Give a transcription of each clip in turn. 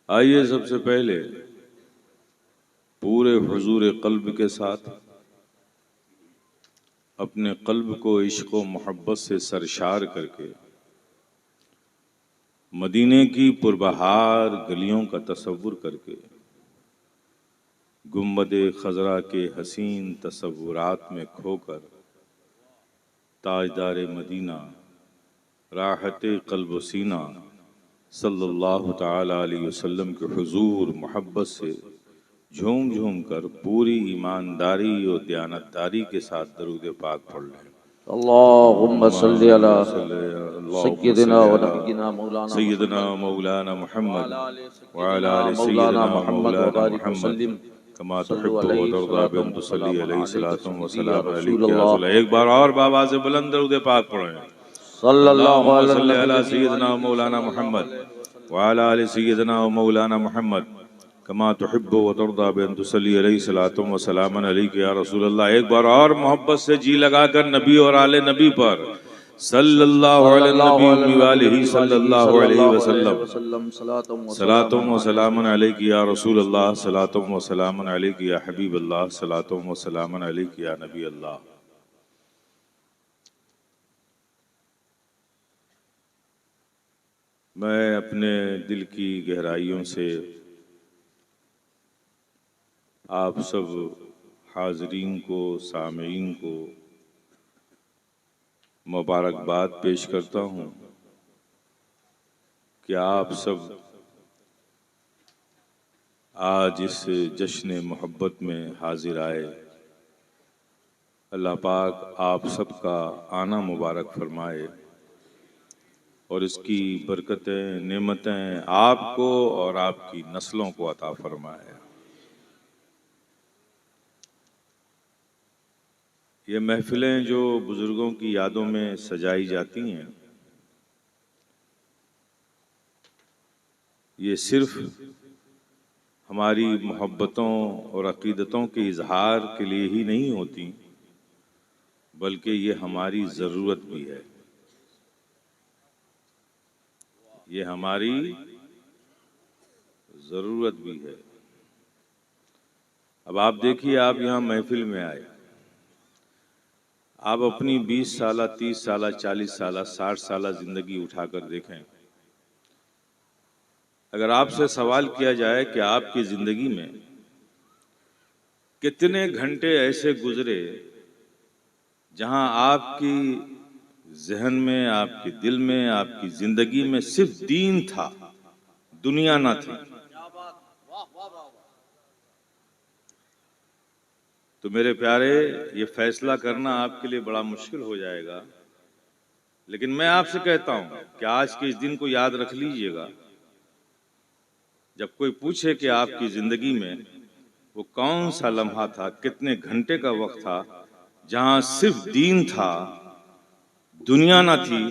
आइए सबसे पहले पूरे हुजूर क़ल्ब के साथ अपने क़ल्ब को इश्क़ व मोहब्बत से सरशार करके मदीने की पुरबहार गलियों का तसव्वुर करके गुंबद खज़रा के हसीन तसव्वुरात में खोकर ताजदार मदीना राहते क़ल्ब व सीना सल्लल्लाहु ताला अलैहि वसल्लम के हुजूर मोहब्बत से झूम झूम कर पूरी ईमानदारी और दयानतदारी के साथ दरूद पाक पढ़ लें। अल्लाहुम्मा सल्ली अला सय्यदना मौलाना मुहम्मद व अला आलि मौलाना सय्यदना मोहम्मद मौलाना वबारिक मुहम्मद वसल्लिम कमा तुहिब्बु व तर्दा बिन तुसल्ली अलैहि सलातु व सलाम अलैका या रसूलल्लाह। रसूल। एक बार और बाबा से बुलंद दरूद पाक पढ़ें। सल्लल्लाहु अल्लाहुम्मा अलैहि सल्ली अला वसल्लम सय्यदना मौलाना मुहम्मद व अला आलि सय्यदना मौलाना मुहम्मद कमा तुहिब्बु व तर्दा बिन तुसल्ली अलैहि सलातु व सलाम अलैका या रसूल अल्लाह। एक बार और मोहब्बत से जी लगाकर नबी और आले नबी पर सल्लल्लाहु अलैहि वालिही सल्लल्लाहु अलैहि वसल्लम सलातुम व सलामुन अलैका या रसूल अल्लाह सलातुम व सलामुन अलैका या हबीब अल्लाह सलातुम व सलामुन अलैका या नबी अल्लाह। मैं अपने दिल की गहराइयों से आप सब हाज़रीन को, सामीन को मुबारकबाद पेश करता हूँ कि आप सब आज इस जश्न मोहब्बत में हाजिर आए। अल्लाह पाक आप सबका आना मुबारक फरमाए और इसकी बरकतें, नेमतें आपको और आपकी नस्लों को अता फरमाए। ये महफिलें जो बुज़ुर्गों की यादों में सजाई जाती हैं, ये सिर्फ हमारी मोहब्बतों और अक़ीदतों के इजहार के लिए ही नहीं होती, बल्कि ये हमारी ज़रूरत भी है। ये हमारी ज़रूरत भी है। अब आप देखिए, आप यहाँ महफिल में आए, आप अपनी 20 साला, 30 साला, 40 साला, 60 साला ज़िंदगी उठाकर देखें। अगर आपसे सवाल किया जाए कि आपकी ज़िंदगी में कितने घंटे ऐसे गुजरे जहां आपकी जहन में, आपके दिल में, आपकी ज़िंदगी में सिर्फ दीन था, दुनिया ना थी, तो मेरे प्यारे ये फैसला करना आपके लिए बड़ा मुश्किल हो जाएगा। लेकिन मैं आपसे कहता हूं कि आज के इस दिन को याद रख लीजिएगा। जब कोई पूछे कि आपकी जिंदगी में वो कौन सा लम्हा था, कितने घंटे का वक्त था जहां सिर्फ दीन था, दुनिया ना थी,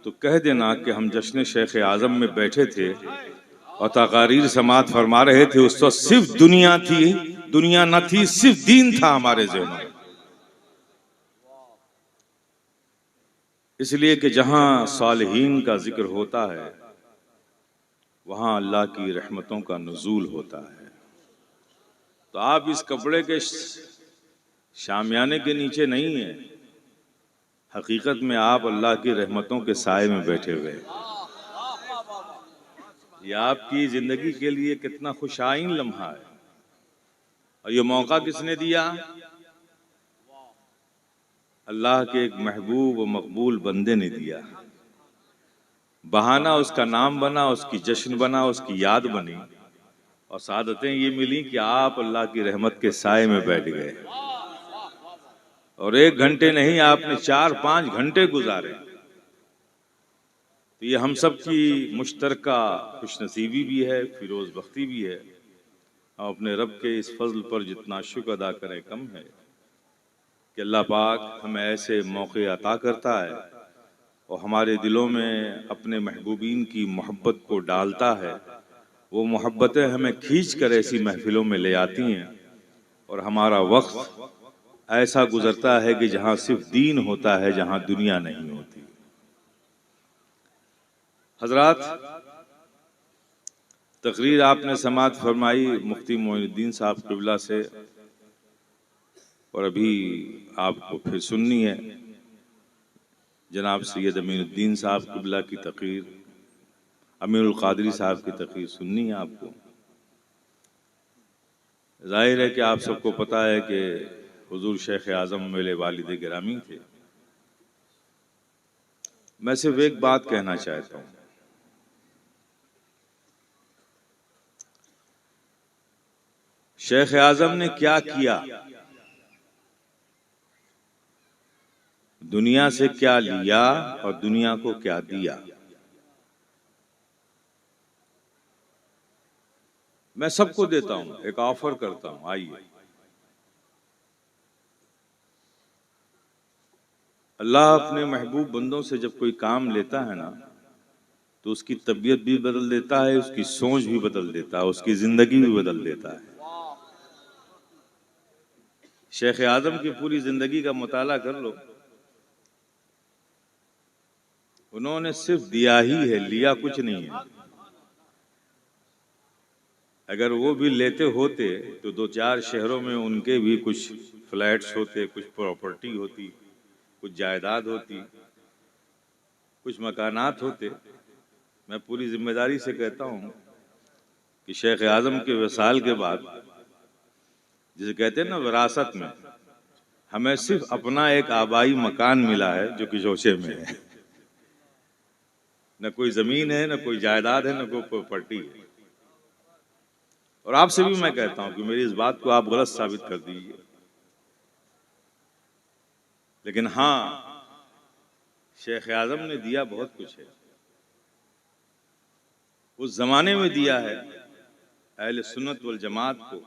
तो कह देना कि हम जश्न शेख आजम में बैठे थे और तकारीर समात फरमा रहे थे। उस वक्त सिर्फ दुनिया थी, दुनिया न थी, सिर्फ दीन था हमारे ज़हन में। इसलिए कि जहां सालिहीन का जिक्र होता है वहां अल्लाह की रहमतों का नुज़ूल होता है। तो आप इस कपड़े के शामियाने के नीचे नहीं है, हकीकत में आप अल्लाह की रहमतों के साए में बैठे हुए। ये आपकी जिंदगी के लिए कितना खुशाइन लम्हा है, और ये मौका किसने दिया? अल्लाह के एक महबूब व मकबूल बंदे ने दिया। बहाना उसका नाम बना, उसकी जश्न बना, उसकी याद बनी, और सादतें ये मिली कि आप अल्लाह की रहमत के साए में बैठ गए। और 1 घंटे नहीं, आपने 4-5 घंटे गुजारे। तो ये हम सब की मुश्तरका खुशनसीबी भी है, फिरोज बख्ती भी है। हम अपने रब के इस फजल पर जितना शुक्र अदा करें कम है कि अल्लाह पाक हमें ऐसे मौके अता करता है और हमारे दिलों में अपने महबूबीन की मोहब्बत को डालता है। वो मोहब्बतें हमें खींच कर ऐसी महफिलों में ले आती हैं और हमारा वक्त ऐसा गुजरता है कि जहाँ सिर्फ दीन होता है, जहाँ दुनिया नहीं होती। हजरात, तकरीर आपने समाअत फरमाई मुफ्ती मोइनुद्दीन साहब क़िबला से, और अभी आपको फिर सुननी है जनाब सैयद अमीनुद्दीन साहब क़िबला की तकरीर, अमीरुल क़ादरी साहब की तकरीर सुननी है आपको। जाहिर है कि आप सबको पता है कि हुजूर शेख आज़म मेरे वालिद गिरामी थे। मैं सिर्फ एक बात कहना चाहता हूँ, शेख आज़म ने क्या किया, दुनिया से क्या लिया और दुनिया को क्या दिया। मैं सबको देता हूं, एक ऑफर करता हूं, आइए। अल्लाह अपने महबूब बंदों से जब कोई काम लेता है ना, तो उसकी तबीयत भी बदल देता है, उसकी सोच भी बदल देता है, उसकी जिंदगी भी बदल देता है। शेख आज़म की पूरी जिंदगी का मुताला कर लो, उन्होंने सिर्फ दिया ही है, लिया कुछ नहीं है। अगर वो भी लेते होते तो दो चार शहरों में उनके भी कुछ फ्लैट्स होते, कुछ प्रॉपर्टी होती, कुछ जायदाद होती, कुछ मकानात होते। मैं पूरी जिम्मेदारी से कहता हूँ कि शेख आज़म के विसाल के बाद, जिसे कहते हैं ना विरासत में, हमें सिर्फ अपना एक आबाई मकान मिला है जो कि जोशे में है। न कोई जमीन है, न कोई जायदाद है, न कोई प्रॉपर्टी है। और आपसे भी मैं कहता हूं कि मेरी इस बात को आप गलत साबित कर दीजिए, लेकिन हाँ, शेख आज़म ने दिया बहुत कुछ है। उस जमाने में दिया है अहले सुन्नत वल जमात को,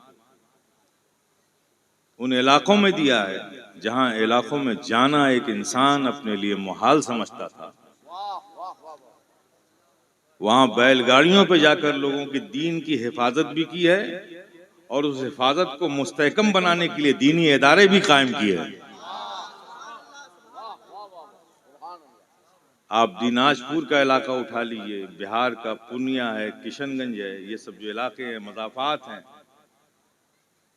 उन इलाकों में दिया है जहां इलाकों में जाना एक इंसान अपने लिए मुहाल समझता था। वहां बैलगाड़ियों पे जाकर लोगों की दीन की हिफाजत भी की है, और उस हिफाजत को मुस्तहकम बनाने के लिए दीनी इदारे भी कायम किए हैं। आप दिनाजपुर का इलाका उठा लीजिए, बिहार का पूर्णिया है, किशनगंज है, ये सब जो इलाके हैं, मज़ाफ़ात हैं।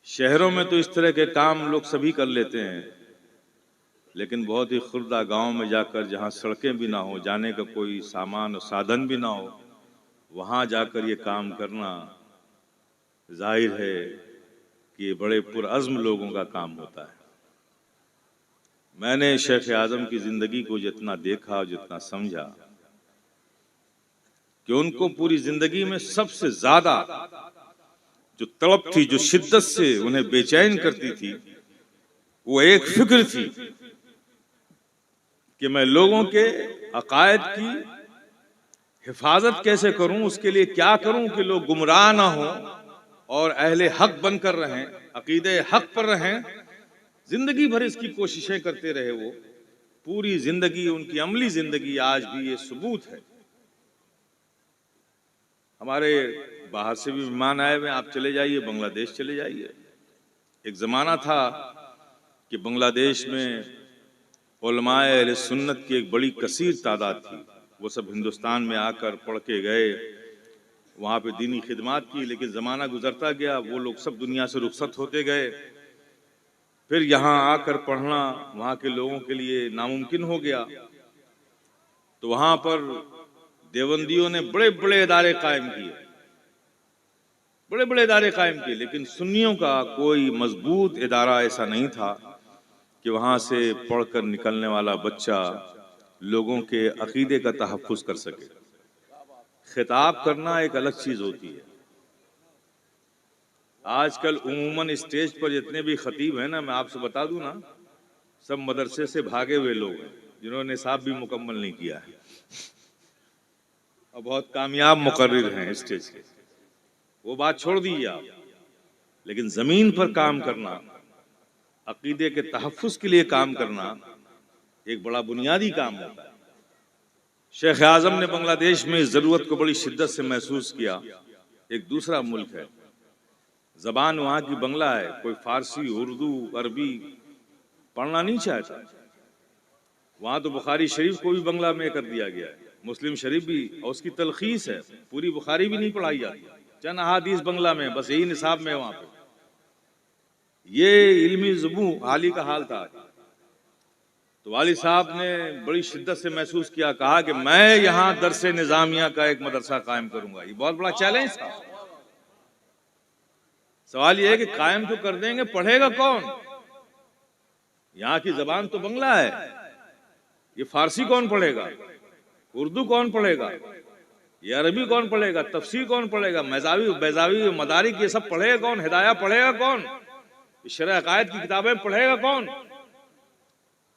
शहरों में तो इस तरह के काम लोग सभी कर लेते हैं, लेकिन बहुत ही खुर्दा गांव में जाकर, जहां सड़कें भी ना हो, जाने का कोई सामान और साधन भी ना हो, वहां जाकर ये काम करना जाहिर है कि ये बड़े पुरअज़्म लोगों का काम होता है। मैंने शेख आज़म की जिंदगी को जितना देखा, जितना समझा, कि उनको पूरी जिंदगी में सबसे ज्यादा जो तड़प थी, जो शिद्दत से उन्हें बेचैन करती थी, वो एक फिक्र थी कि मैं लोगों के अकायद की हिफाजत कैसे करूं, उसके लिए क्या करूं कि लोग गुमराह ना हो और अहले हक बनकर रहें, अकीदे हक पर रहें। जिंदगी भर इसकी कोशिशें करते रहे वो, पूरी जिंदगी, उनकी अमली जिंदगी आज भी ये सबूत है। हमारे बाहर से भी मेहमान आए हुए, आप चले जाइए, बांग्लादेश चले जाइए। एक जमाना था कि बांग्लादेश में उलमाए अहले सुन्नत की एक बड़ी कसीर तादाद थी। वो सब हिंदुस्तान में आकर पढ़ के गए, वहाँ पे दीनी खिदमात की, लेकिन ज़माना गुजरता गया, वो लोग सब दुनिया से रुखसत होते गए। फिर यहाँ आकर पढ़ना वहाँ के लोगों के लिए नामुमकिन हो गया। तो वहाँ पर देवबंदियों ने बड़े बड़े इदारे कायम किए, बड़े बड़े इदारे कायम किए, लेकिन सुन्नियों का कोई मजबूत इदारा ऐसा नहीं था कि वहाँ से पढ़कर निकलने वाला बच्चा लोगों के अकीदे का तहफ़्फ़ुज़ कर सके। खिताब करना एक अलग चीज़ होती है। आजकल उमूमन स्टेज पर जितने भी खतीब हैं ना, मैं आपसे बता दूं ना, सब मदरसे से भागे हुए लोग हैं, जिन्होंने निसाब भी मुकम्मल नहीं किया है और बहुत कामयाब मुकर्रिर हैं स्टेज के। वो बात छोड़ दीजिए आप, लेकिन ज़मीन पर काम करना, अकीदे के तहफ़्फ़ुज़ के लिए काम करना एक बड़ा बुनियादी काम होता है। शेख आज़म ने बांग्लादेश में इस ज़रूरत को बड़ी शिद्दत से महसूस किया। एक दूसरा मुल्क है, ज़बान वहाँ की बंगला है, कोई फ़ारसी, उर्दू, अरबी पढ़ना नहीं चाहता। वहाँ तो बुखारी शरीफ को भी बंगला में कर दिया गया है, मुस्लिम शरीफ भी, और उसकी तलखीस है, पूरी बुखारी भी नहीं पढ़ाई जाती। चंद अहादीस बंगला में, बस यही निसाब में वहां पे। ये इल्मी ज़ुबू हाली का हाल था। तो वालिद साहब ने बड़ी शिद्दत से महसूस किया, कहा कि मैं यहाँ दरसे निजामिया का एक मदरसा कायम करूंगा। ये बहुत बड़ा चैलेंज था। सवाल ये है कि कायम तो कर देंगे, पढ़ेगा कौन? यहाँ की जबान तो बंगला है, ये फारसी कौन पढ़ेगा? उर्दू कौन पढ़ेगा? ये अरबी कौन पढ़ेगा? तफसीर कौन पढ़ेगा? बैजावी मदारिक ये सब पढ़ेगा कौन? हिदाया पढ़ेगा कौन? शरअ अकायद की किताबें पढ़ेगा कौन?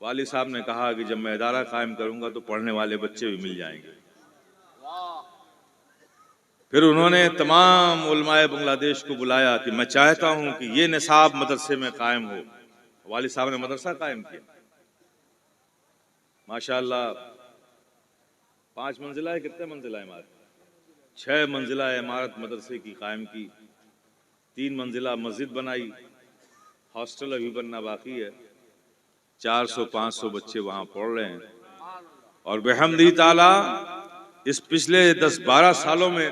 वालिद साहब ने कहा कि जब मैं इदारा कायम करूंगा तो पढ़ने वाले बच्चे भी मिल जाएंगे। फिर उन्होंने तमाम उलमाए बांग्लादेश को बुलाया कि मैं चाहता हूं कि ये निसाब मदरसे में कायम हो। वालिद साहब ने मदरसा कायम किया। माशाअल्लाह 5 मंजिला है, कितने मंजिला है इमारत? 6 मंजिला इमारत मदरसे की कायम की। 3 मंजिला मस्जिद बनाई। हॉस्टल अभी बनना बाकी है। 400-500 बच्चे वहां पढ़ रहे हैं। और बेहमदी ताला इस पिछले 10-12 सालों में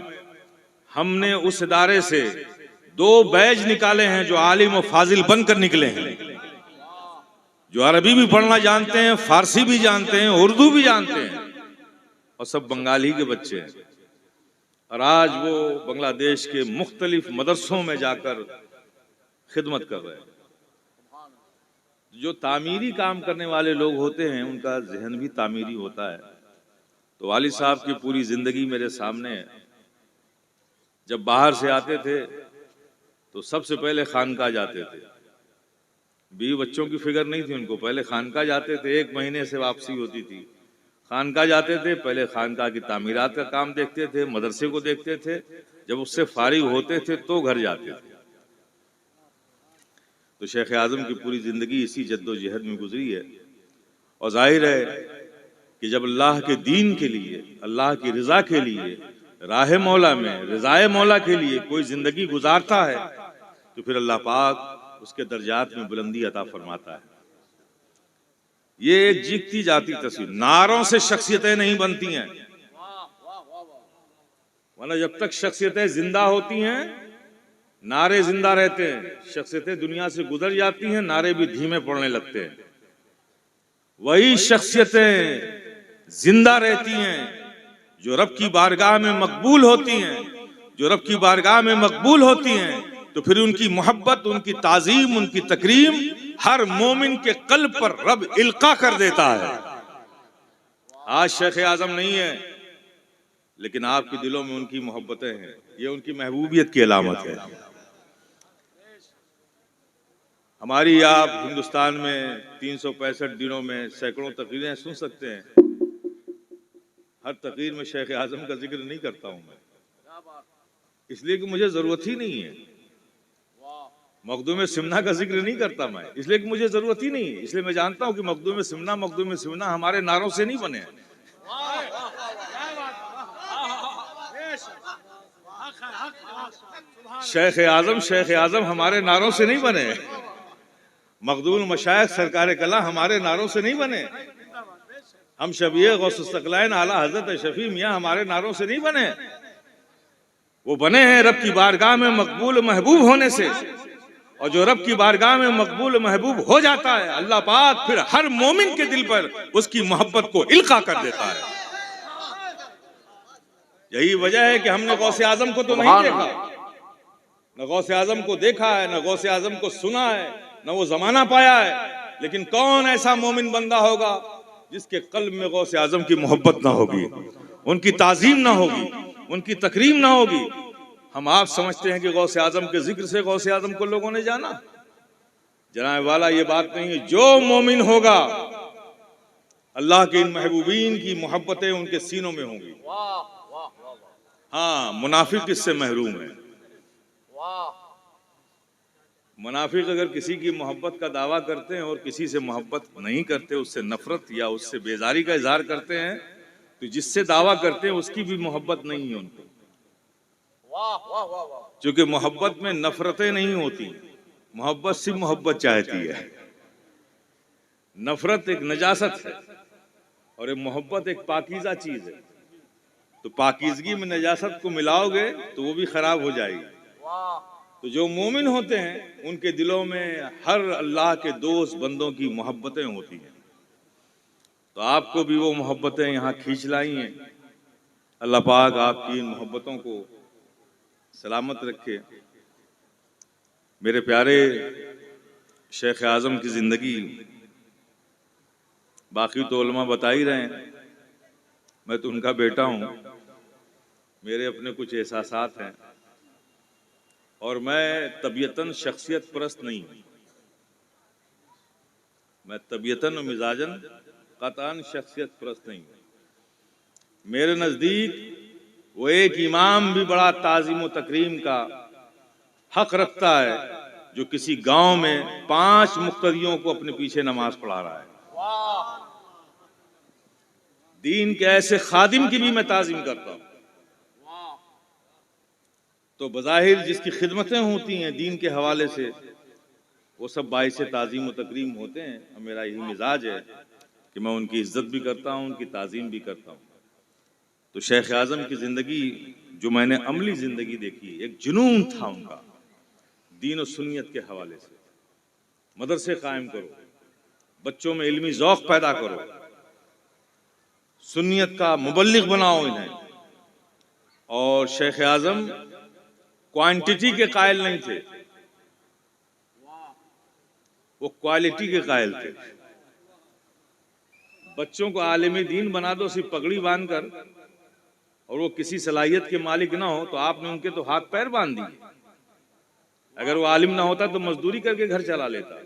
हमने उस इदारे से 2 बैच निकाले हैं जो आलिम और फाजिल बनकर निकले हैं, जो अरबी भी पढ़ना जानते हैं, फारसी भी जानते हैं, उर्दू भी जानते हैं, और सब बंगाली के बच्चे हैं। और आज वो बांग्लादेश के मुख्तलिफ मदरसों में जाकर खिदमत कर रहे हैं। जो तामीरी काम करने वाले लोग होते हैं उनका जहन भी तामीरी होता है। तो वालिद साहब की पूरी जिंदगी मेरे सामने है। जब बाहर से आते थे तो सबसे पहले खानका जाते थे। बीवी बच्चों की फिक्र नहीं थी उनको, पहले खानका जाते थे। 1 महीने से वापसी होती थी। खानका जाते थे, पहले खानका की तामीरात का काम देखते थे, मदरसे को देखते थे। जब उससे फारिग होते थे तो घर जाते थे। तो शेख आजम की पूरी जिंदगी इसी जद्दोजहद में गुजरी है। और जाहिर है कि जब अल्लाह के दीन के लिए, अल्लाह की रजा के लिए, राह मौला में, रजाए मौला के लिए कोई जिंदगी गुजारता है तो फिर अल्लाह पाक उसके दर्जात में बुलंदी अता फरमाता है। ये एक जीती जाती तस्वीर। नारों से शख्सियतें नहीं बनती हैं, वरना जब तक शख्सियतें जिंदा होती हैं नारे जिंदा रहते हैं। शख्सियतें दुनिया से गुजर जाती हैं, नारे भी धीमे पड़ने लगते हैं। वही शख्सियतें जिंदा रहती हैं जो रब की बारगाह में मकबूल होती हैं। जो रब की बारगाह में मकबूल होती हैं तो फिर उनकी मोहब्बत, उनकी ताजीम, उनकी तकरीम हर मोमिन के कल्ब पर रब इल्का कर देता है। आज शेख आजम नहीं है, लेकिन आपके दिलों में उनकी मोहब्बतें हैं। ये उनकी महबूबियत की अलामत है। हमारी आप हिंदुस्तान में 365 दिनों में सैकड़ों तकरीरें सुन सकते हैं। हर तकरीर में शेख आजम का जिक्र नहीं करता हूं मैं, इसलिए कि मुझे जरूरत ही नहीं है। मखदूम सिमना का जिक्र नहीं करता मैं, इसलिए कि मुझे जरूरत ही नहीं है। इसलिए मैं जानता हूं कि मखदूम सिमना हमारे नारों से नहीं बने। शेख आजम हमारे नारों से नहीं बने। मखदूम मशाइख सरकार कला हमारे नारों से नहीं बने। हम शबीए गौसुस्तकलाइन आला हजरत शफी मियाँ हमारे नारों से नहीं बने। वो बने हैं रब की बारगाह में मकबूल महबूब होने से। और जो रब की बारगाह में मकबूल महबूब हो जाता है, अल्लाह पाक फिर हर मोमिन के दिल पर उसकी मोहब्बत को इल्का कर देता है। यही वजह है कि हमने गौसे आजम को तो नहीं देखा, न गौसे आजम को देखा है, न गौसे आजम को सुना है, न वो जमाना पाया है। लेकिन कौन ऐसा मोमिन बंदा होगा जिसके कल्ब में गौसे आजम की मोहब्बत ना होगी, उनकी ताजीम ना होगी, उनकी तकरीम ना होगी। हम आप समझते हैं कि गौसे आजम के जिक्र से गौसे आजम को लोगों ने जाना। जनाब वाला ये बात नहीं है। जो मोमिन होगा अल्लाह के इन महबूबीन की मोहब्बतें उनके सीनों में होंगी। हाँ, मुनाफिक इससे महरूम है। मुनाफिक अगर किसी की मोहब्बत का दावा करते हैं और किसी से मोहब्बत नहीं करते, उससे नफरत या उससे बेजारी का इजहार करते हैं, तो जिससे दावा करते हैं उसकी भी मोहब्बत नहीं है उनको। क्योंकि मोहब्बत में नफरतें नहीं होती, मोहब्बत सिर्फ मोहब्बत चाहती है। नफरत एक नजासत है और एक मोहब्बत एक पाकीज़ा चीज है। तो पाकीज़गी में नजासत को मिलाओगे तो वो भी खराब हो जाएगी। तो जो मोमिन होते हैं उनके दिलों में हर अल्लाह के दोस्त बंदों की मोहब्बतें होती हैं। तो आपको भी वो मोहब्बतें यहाँ खींच लाई हैं। अल्लाह पाक आपकी इन मोहब्बतों को सलामत रखे। मेरे प्यारे शेख आज़म की ज़िंदगी, बाकी तो उलमा बता ही रहे हैं, मैं तो उनका बेटा हूँ, मेरे अपने कुछ एहसासात हैं और मैं तबीयतन शख्सियत परस्त नहीं हूँ। मैं तबीयतन और मिजाजन कतान शख्सियत परस्त नहीं हूँ। मेरे नज़दीक वो एक इमाम भी बड़ा ताज़ीम व तकरीम का हक रखता है जो किसी गांव में 5 मुक्तदियों को अपने पीछे नमाज पढ़ा रहा है। दीन के ऐसे खादिम की भी मैं ताज़ीम करता हूँ। तो बज़ाहिर जिसकी खिदमतें होती हैं दीन के हवाले से, वो सब बाइसे ताज़ीम व तकरीम होते हैं। और मेरा यही मिजाज है कि मैं उनकी इज्जत भी करता हूँ, उनकी ताज़ीम भी करता हूँ। तो शेख आज़म की ज़िंदगी जो मैंने अमली ज़िंदगी देखी, एक जुनून था उनका दीन और सुन्नियत के हवाले से। मदरसे कायम करो, बच्चों में इल्मी ज़ौक़ पैदा करो, सुन्नियत का मुबल्लिग बनाओ इन्हें। और शेख आज़म क्वांटिटी के कायल नहीं थे, वो क्वालिटी के कायल थे। बच्चों को आलिम दीन बना दो सिर्फ पगड़ी बांधकर, और वो किसी सलाहियत के मालिक ना हो तो आपने उनके तो हाथ पैर बांध दिए। अगर वो आलिम ना होता तो मजदूरी करके घर चला लेता,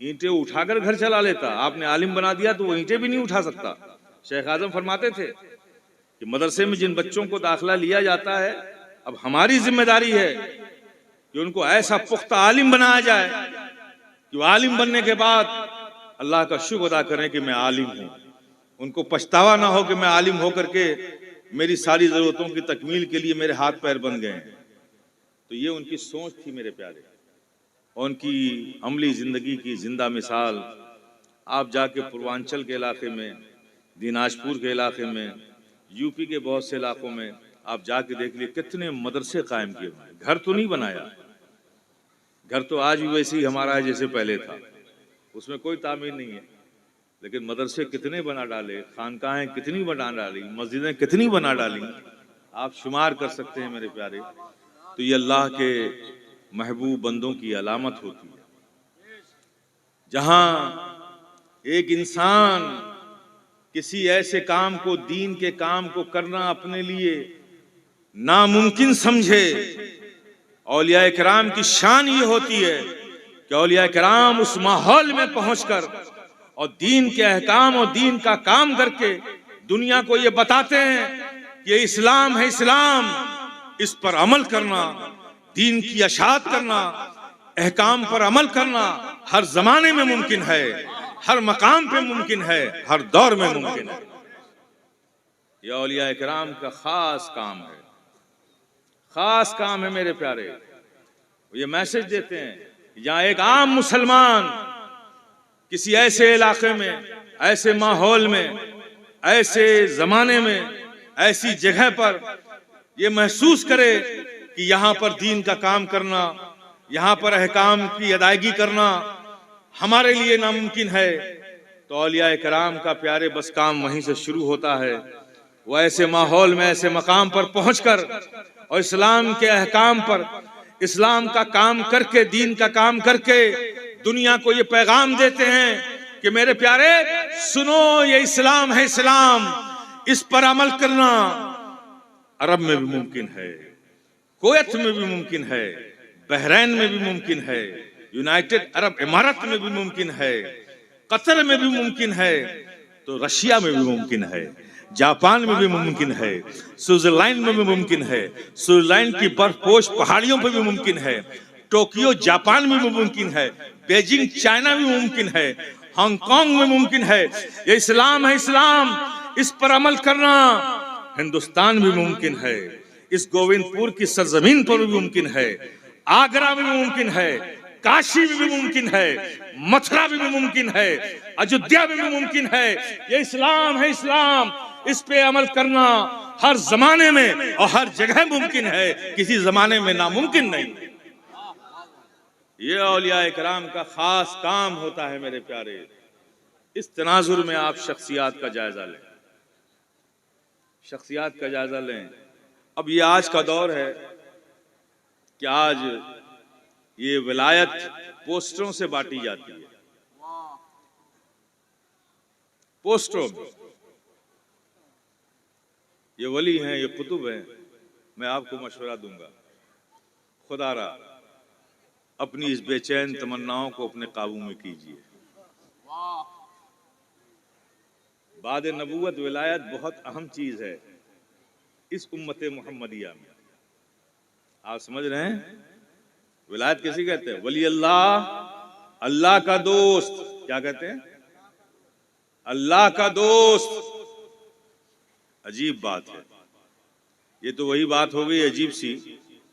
ईंटें उठाकर घर चला लेता। आपने आलिम बना दिया तो वो ईंटें भी नहीं उठा सकता। शेख आज़म फरमाते थे कि मदरसे में जिन बच्चों को दाखिला लिया जाता है, अब हमारी जिम्मेदारी है कि उनको ऐसा पुख्ता आलिम बनाया जाए कि वो आलिम बनने के बाद अल्लाह का शुक्र अदा करें कि मैं आलिम हूँ। उनको पछतावा ना हो कि मैं आलिम होकर के मेरी सारी ज़रूरतों की तकमील के लिए मेरे हाथ पैर बन गए हैं। तो ये उनकी सोच थी मेरे प्यारे, और उनकी अमली ज़िंदगी की जिंदा मिसाल आप जाके पूर्वांचल के इलाके में, दिनाजपुर के इलाके में, यूपी के बहुत से इलाकों में आप जाके देख लिए कितने मदरसे कायम किए हुए हैं। घर तो नहीं बनाया, घर तो आज भी वैसे ही हमारा है जैसे पहले था, उसमें कोई तामीर नहीं है, लेकिन मदरसे कितने बना डाले, खानकाहें कितनी बना डाली, मस्जिदें कितनी बना डाली, आप शुमार कर सकते हैं मेरे प्यारे। तो ये अल्लाह के महबूब बंदों की अलामत होती है। जहां एक इंसान किसी ऐसे काम को, दीन के काम को करना अपने लिए नामुमकिन समझे, औलिया किराम की शान ये होती है कि औलिया किराम उस माहौल में पहुंचकर और दीन के अहकाम और दीन का काम करके दुनिया को ये बताते हैं कि ये इस्लाम है, इस्लाम, इस पर अमल करना, दीन की अशात करना, अहकाम पर अमल करना हर जमाने में मुमकिन है, हर मकाम पे मुमकिन है, हर दौर में मुमकिन है। यह औलिया किराम का खास काम है, खास काम है मेरे प्यारे। ये मैसेज देते हैं जहां एक आम मुसलमान किसी ऐसे इलाके में, ऐसे माहौल में, ऐसे जमाने में, ऐसी जगह पर ये महसूस करे कि यहाँ पर दीन का काम करना, यहाँ पर अहकाम की अदायगी करना हमारे लिए नामुमकिन है, तो औलिया किराम का प्यारे बस काम वहीं से शुरू होता है। वो ऐसे माहौल में, ऐसे मकाम पर पहुंचकर और इस्लाम के अहकाम पर, इस्लाम का काम करके, दीन का काम करके दुनिया को ये पैगाम देते हैं कि मेरे प्यारे सुनो, ये इस्लाम है, इस्लाम, इस पर अमल करना अरब में भी मुमकिन है, कुवैत में भी मुमकिन है, बहरैन में भी मुमकिन है, यूनाइटेड अरब इमारत में भी मुमकिन है, कतर में भी मुमकिन है, तो रशिया में भी मुमकिन है, जापान में भी मुमकिन है, स्विट्जरलैंड में भी मुमकिन है, स्विट्जरलैंड की बर्फपोश पहाड़ियों पर भी मुमकिन है, टोक्यो जापान में भी मुमकिन है, बीजिंग चाइना में मुमकिन है, हांगकांग में मुमकिन है। ये इस्लाम है, इस्लाम, इस पर अमल करना हिंदुस्तान में मुमकिन है, इस गोविंदपुर की सरजमीन पर भी मुमकिन है, आगरा में भी मुमकिन है, काशी में भी मुमकिन है, मथुरा में भी मुमकिन है, अयोध्या में भी मुमकिन है। ये इस्लाम है, इस्लाम, इस पे अमल करना हर जमाने में और हर जगह मुमकिन है, किसी जमाने में नामुमकिन नहीं। ये औलिया इकराम का खास काम होता है मेरे प्यारे। इस तनाजुर में आप शख्सियात का जायजा लें, शख्सियात का जायजा लें। अब ये आज का दौर है कि आज ये विलायत पोस्टरों से बांटी जाती है, पोस्टरों में। ये वली हैं, ये कुतुब हैं। मैं आपको मशवरा दूंगा, खुदारा अपनी इस बेचैन तमन्नाओं को अपने काबू में कीजिए। बाद नबूवत विलायत बहुत अहम चीज है इस उम्मत मुहम्मदिया में। आप समझ रहे हैं? विलायत किसी कहते हैं? वली अल्लाह, अल्लाह का दोस्त। क्या कहते हैं? अल्लाह का दोस्त। अजीब बात है। ये तो वही बात हो गई अजीब सी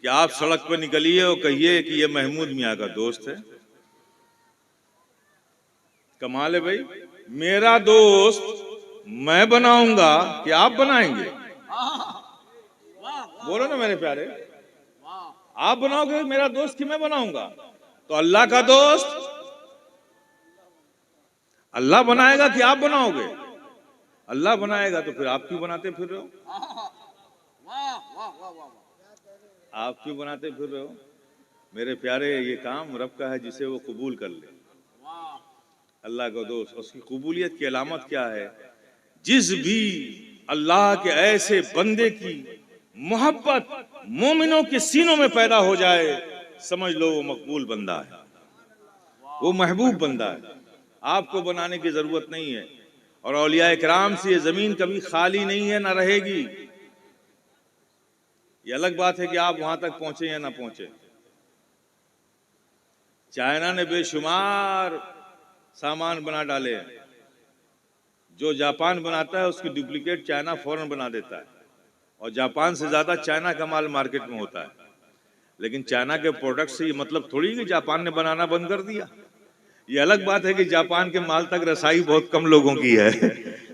कि आप सड़क पर निकलिए और कहिए कि ये महमूद मियाँ का दोस्त है। कमाल है भाई। मेरा दोस्त मैं बनाऊंगा कि आप बनाएंगे? बोलो ना मेरे प्यारे, आप बनाओगे मेरा दोस्त कि मैं बनाऊंगा? तो अल्लाह का दोस्त अल्लाह बनाएगा कि आप बनाओगे? अल्लाह बनाएगा तो फिर आप क्यों बनाते फिर रहे हो? आप क्यों बनाते फिर रहे हो? मेरे प्यारे, ये काम रब का है जिसे वो कबूल कर ले। अल्लाह का दोस्त, उसकी कबूलियत की अलामत क्या है? जिस भी अल्लाह के ऐसे बंदे की मोहब्बत मोमिनों के सीनों में पैदा हो जाए, समझ लो वो मकबूल बंदा है, वो महबूब बंदा है। आपको बनाने की जरूरत नहीं है। और औलिया इकराम से ये जमीन कभी खाली नहीं है, ना रहेगी। ये अलग बात है कि आप वहां तक पहुंचे या ना पहुंचे। चाइना ने बेशुमार सामान बना डाले हैं। जो जापान बनाता है उसकी डुप्लीकेट चाइना फौरन बना देता है, और जापान से ज्यादा चाइना का माल मार्केट में होता है। लेकिन चाइना के प्रोडक्ट से ये मतलब थोड़ी कि जापान ने बनाना बंद कर दिया। ये अलग बात है कि जापान के माल तक रसाई बहुत कम लोगों की है,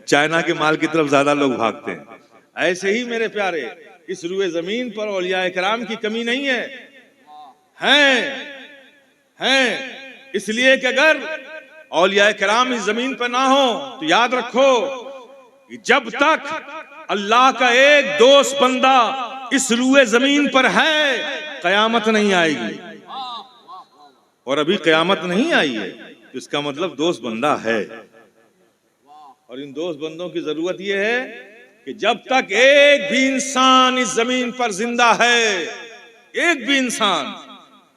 चाइना के माल की तरफ ज्यादा लोग भागते हैं। ऐसे ही मेरे प्यारे, इस रुए जमीन पर औलिया इकराम की कमी नहीं है, हैं। इसलिए कि अगर औलिया किराम इस जमीन पर ना हो तो याद रखो कि जब तक अल्लाह का एक दोस्त बंदा इस रुए जमीन पर है, कयामत नहीं आएगी। और अभी कयामत नहीं आई है तो इसका मतलब दोस्त बंदा है। और इन दोस्त बंदों की जरूरत यह है कि जब तक एक भी इंसान इस जमीन पर जिंदा है, एक भी इंसान,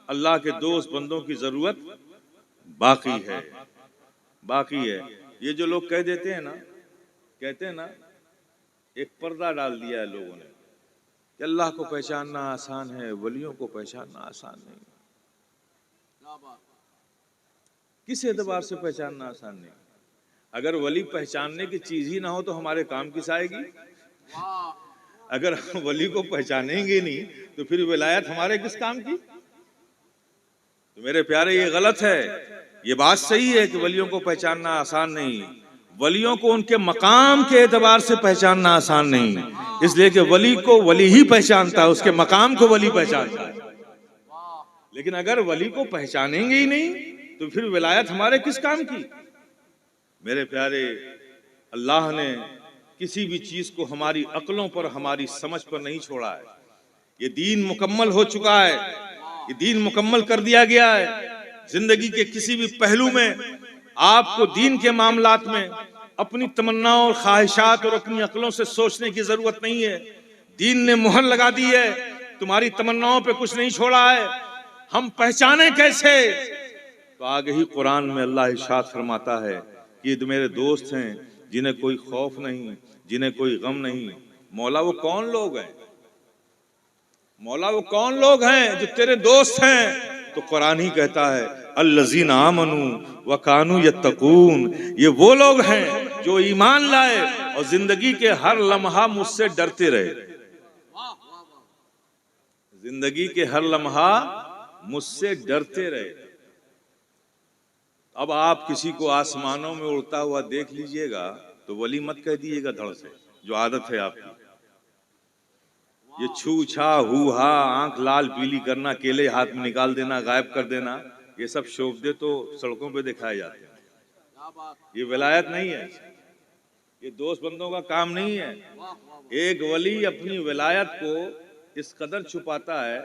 अल्लाह के दोस्त बंदों की जरूरत बाकी है, बाकी है। ये जो लोग कह देते हैं ना, कहते हैं ना, एक पर्दा डाल दिया है लोगों ने कि अल्लाह को पहचानना आसान है, वलियों को पहचानना आसान नहीं। किस एतबार से पहचानना आसान नहीं? अगर वली पहचानने की चीज ही ना हो तो हमारे काम किस आएगी? अगर हम वली को पहचानेंगे नहीं तो फिर विलायत हमारे किस काम की? तो मेरे प्यारे, ये गलत है। ये बात सही है कि वलियों को पहचानना आसान नहीं, वलियों को उनके मकाम के एतबार से पहचानना आसान नहीं। इसलिए कि वली को वली ही पहचानता है, उसके मकाम को वली पहचानता है। लेकिन अगर वली को पहचानेंगे ही नहीं तो फिर विलायत हमारे किस काम की? मेरे प्यारे, अल्लाह ने किसी भी चीज को हमारी अक्लों पर, हमारी समझ पर नहीं छोड़ा है। ये दीन मुकम्मल हो चुका है, ये दीन मुकम्मल कर दिया गया है। जिंदगी के किसी भी पहलू में आपको दीन के मामलात में अपनी तमन्नाओं और ख्वाहिशात और अपनी अक्लों से सोचने की जरूरत नहीं है। दीन ने मुहर लगा दी है, तुम्हारी तमन्नाओं पे कुछ नहीं छोड़ा है। हम पहचाने कैसे? तो आगे ही कुरान में अल्लाह इरशाद फरमाता है कि ये तो मेरे दोस्त हैं जिन्हें कोई खौफ नहीं, जिन्हें कोई गम नहीं। मौला वो कौन लोग हैं? मौला वो कौन लोग हैं जो तेरे दोस्त हैं? तो कुरान ही कहता है अल्लज़ीना आमनू व कानू यत्तकून। ये वो लोग हैं जो ईमान लाए और जिंदगी के हर लम्हा मुझसे डरते रहे। जिंदगी के हर लम्हा मुझसे डरते रहे। अब आप किसी को आसमानों में उड़ता हुआ देख लीजिएगा तो वली मत कह दीजिएगा धड़ से, जो आदत है आपकी। ये छू छा हु हा, आंख लाल पीली करना, केले हाथ में निकाल देना, गायब कर देना, ये सब शोभदे तो सड़कों पे दिखाए जाते हैं। ये विलायत नहीं है, ये दोस्त बंदों का काम नहीं है। एक वली अपनी विलायत को इस कदर छुपाता है,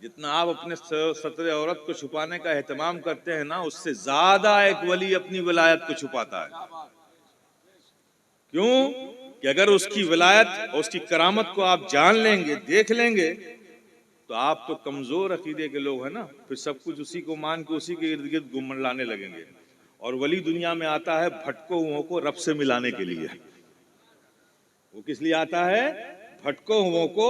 जितना आप अपने सतर औरत को छुपाने का एहतमाम करते हैं ना, उससे ज्यादा एक वली अपनी विलायत को छुपाता है। क्यों? कि अगर उसकी विलायत और उसकी करामत को आप जान लेंगे, देख लेंगे, तो आप तो कमजोर अकीदे के लोग हैं ना, फिर सब कुछ उसी को मान के उसी के इर्द गिर्द घूमने लगेंगे। और वली दुनिया में आता है भटको हुओं को रब से मिलाने के लिए। वो किस लिए आता है? भटको हुओं को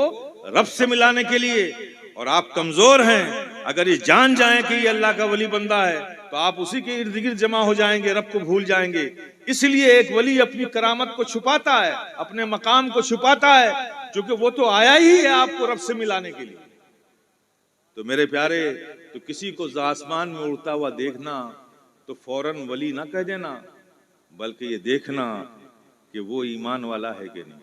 रब से मिलाने के लिए। और आप कमजोर हैं, अगर ये जान जाएं कि ये अल्लाह का वली बंदा है, तो आप उसी के इर्द गिर्द जमा हो जाएंगे, रब को भूल जाएंगे। इसलिए एक वली अपनी करामत को छुपाता है, अपने मकाम को छुपाता है, क्योंकि वो तो आया ही है आपको रब से मिलाने के लिए। तो मेरे प्यारे, तो किसी को आसमान में उड़ता हुआ देखना तो फौरन वली ना कह देना, बल्कि ये देखना कि वो ईमान वाला है कि नहीं।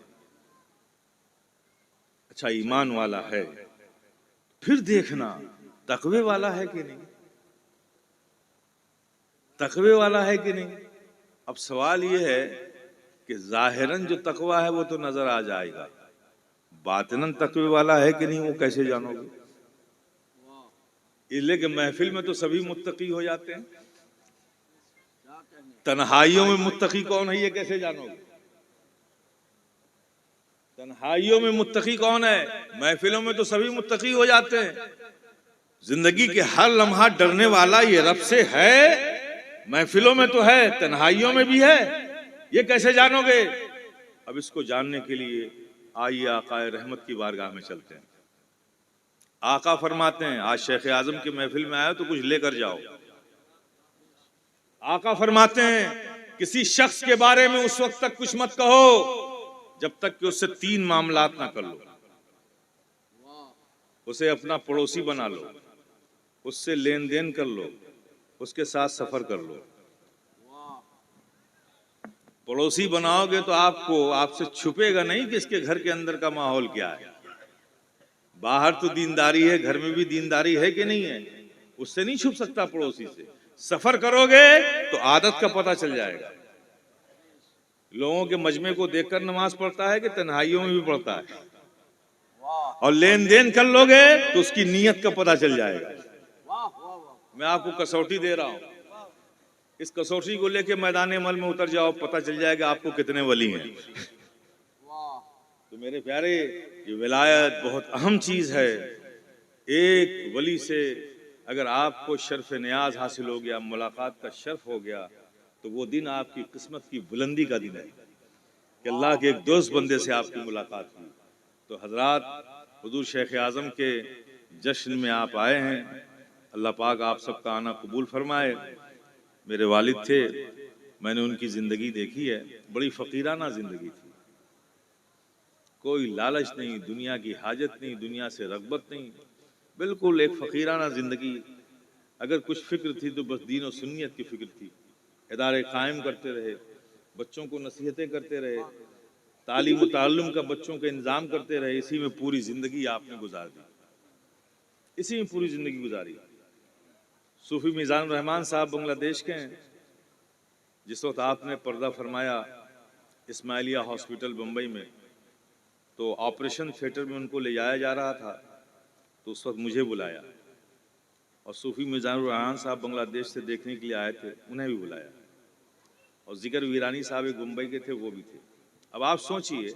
अच्छा, ईमान वाला है, फिर देखना तकवे वाला है कि नहीं, तकवे वाला है कि नहीं। अब सवाल ये है कि जाहिरन जो तकवा है वो तो नजर आ जाएगा, बातिनन तकवे वाला है कि नहीं वो कैसे जानोगे? इसलिए कि महफिल में तो सभी मुत्तकी हो जाते हैं, तन्हाइयों में मुत्तकी कौन है ये कैसे जानोगे? तन्हाइयों में मुत्तकी कौन है? महफिलों में तो सभी मुत्तकी हो जाते हैं। जिंदगी के हर लम्हा डरने वाला ये रब से है, महफिलों में तो है, तन्हाइयों में भी है, ये कैसे जानोगे? अब इसको जानने के लिए आइए आकाए रहमत की बारगाह में चलते हैं। आका फरमाते हैं, आज शेख आजम की महफिल में आए तो कुछ लेकर जाओ। आका फरमाते हैं, किसी शख्स के बारे में उस वक्त तक कुछ मत कहो जब तक कि उससे 3 मामलात ना कर लो। उसे अपना पड़ोसी बना लो, उससे लेन देन कर लो, उसके साथ सफर कर लो। पड़ोसी बनाओगे तो आपसे छुपेगा नहीं कि इसके घर के अंदर का माहौल क्या है। बाहर तो दीनदारी है, घर में भी दीनदारी है कि नहीं है, उससे नहीं छुप सकता पड़ोसी से। सफर करोगे तो आदत का पता चल जाएगा। लोगों के मजमे को देखकर नमाज पढ़ता है कि तन्हाइयों में भी पढ़ता है। और लेन देन कर लोगे तो उसकी नीयत का पता चल जाएगा। मैं आपको कसौटी दे रहा हूं, इस कसौटी को लेके मैदान अमल में उतर जाओ, पता चल जाएगा आपको कितने वली हैं। तो मेरे प्यारे, ये विलायत बहुत अहम चीज है। एक वली से अगर आपको शर्फ नियाज हासिल हो गया, मुलाकात का शर्फ हो गया, तो वो दिन आपकी किस्मत की बुलंदी का दिन है कि अल्लाह के एक दोस्त बंदे से आपकी मुलाकात हुई। तो हजरात, हुजूर शेख आजम के जश्न में आप आए हैं, अल्लाह पाक आप सबका आना कबूल फरमाए। मेरे वालिद थे, मैंने उनकी जिंदगी देखी है, बड़ी फकीराना जिंदगी थी। कोई लालच नहीं, दुनिया की हाजत नहीं, दुनिया से रगबत नहीं, बिल्कुल एक फकीराना जिंदगी। अगर कुछ फिक्र थी तो बस दीन और सुन्नियत की फिक्र थी। इदारे कायम करते रहे, बच्चों को नसीहतें करते रहे, तालीम व ताल्लुम का बच्चों का इंतजाम करते रहे। इसी में पूरी जिंदगी आपने गुजार दी, इसी में पूरी जिंदगी गुजारी। सूफी मिजान रहमान साहब बांग्लादेश के हैं। जिस वक्त आपने पर्दा फरमाया इस्माइलिया हॉस्पिटल बम्बई में, तो ऑपरेशन थिएटर में उनको ले जाया जा रहा था, तो उस वक्त मुझे बुलाया। और सूफी मिजान रहमान साहब बांग्लादेश से देखने के लिए आए थे, उन्हें भी बुलाया। और जिगर वीरानी साहब एक मुंबई के थे, वो भी थे। अब आप सोचिए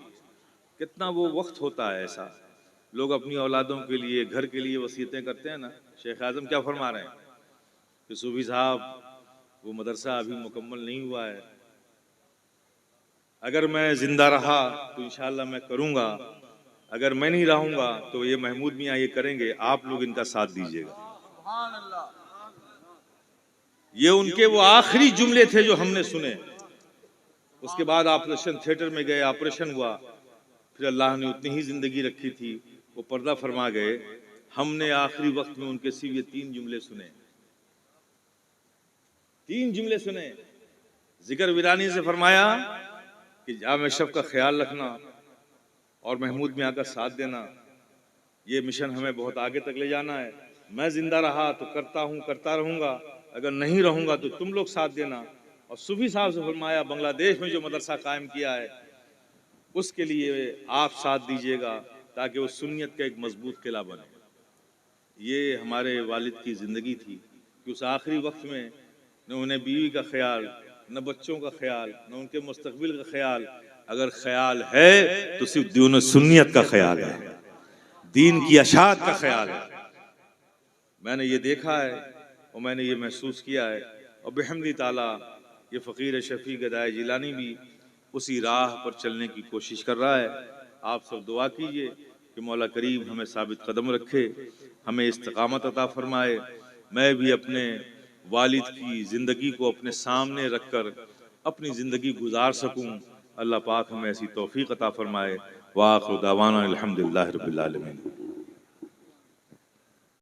कितना वो वक्त होता है ऐसा, लोग अपनी औलादों के लिए, घर के लिए वसीयतें करते हैं ना। शेख आजम क्या फरमा रहे हैं कि सूफी साहब, वो मदरसा अभी मुकम्मल नहीं हुआ है, अगर मैं जिंदा रहा तो इंशाअल्लाह मैं करूंगा, अगर मैं नहीं रहूंगा तो ये महमूद मियाँ ये करेंगे, आप लोग इनका साथ दीजिएगा। ये उनके वो आखिरी जुमले थे जो हमने सुने। उसके बाद ऑपरेशन थिएटर में गए, ऑपरेशन हुआ, फिर अल्लाह ने उतनी ही जिंदगी रखी थी, वो पर्दा फरमा गए। हमने आखिरी वक्त में उनके सिर्फ ये 3 जुमले सुने, 3 जुमले सुने। जिगर वीरानी से फरमाया कि जाम शब का ख्याल रखना और महमूद मियाँ का साथ देना, ये मिशन हमें बहुत आगे तक ले जाना है। मैं जिंदा रहा तो करता हूँ, करता रहूँगा, अगर नहीं रहूँगा तो तुम लोग साथ देना। और सूफी साहब से फरमाया बांग्लादेश में जो मदरसा कायम किया है उसके लिए आप साथ दीजिएगा ताकि वो सुन्नियत का एक मजबूत किला बने। ये हमारे वालिद की ज़िंदगी थी कि उस आखिरी वक्त में न उन्हें बीवी का ख्याल, न बच्चों का ख्याल, न उनके मुस्तकबिल का ख्याल, अगर ख्याल है तो सिर्फ दीन सुन्नियत का ख्याल है, दीन की अशात का ख्याल है। मैंने ये देखा है और मैंने ये महसूस किया है और बिहम्दी ताला ये फ़कीर शफ़ी गदाए जिलानी भी उसी राह पर चलने की कोशिश कर रहा है। आप सब दुआ कीजिए कि मौला करीम हमें साबित कदम रखे, हमें इस्तिकामत अता फरमाए। मैं भी अपने वालिद की ज़िंदगी को अपने सामने रखकर अपनी ज़िंदगी गुजार सकूं। अल्लाह पाक हमें ऐसी तौफीक अता फरमाए। व आखिर दावाना अल्हम्दुलिल्लाहि रब्बिल आलमीन।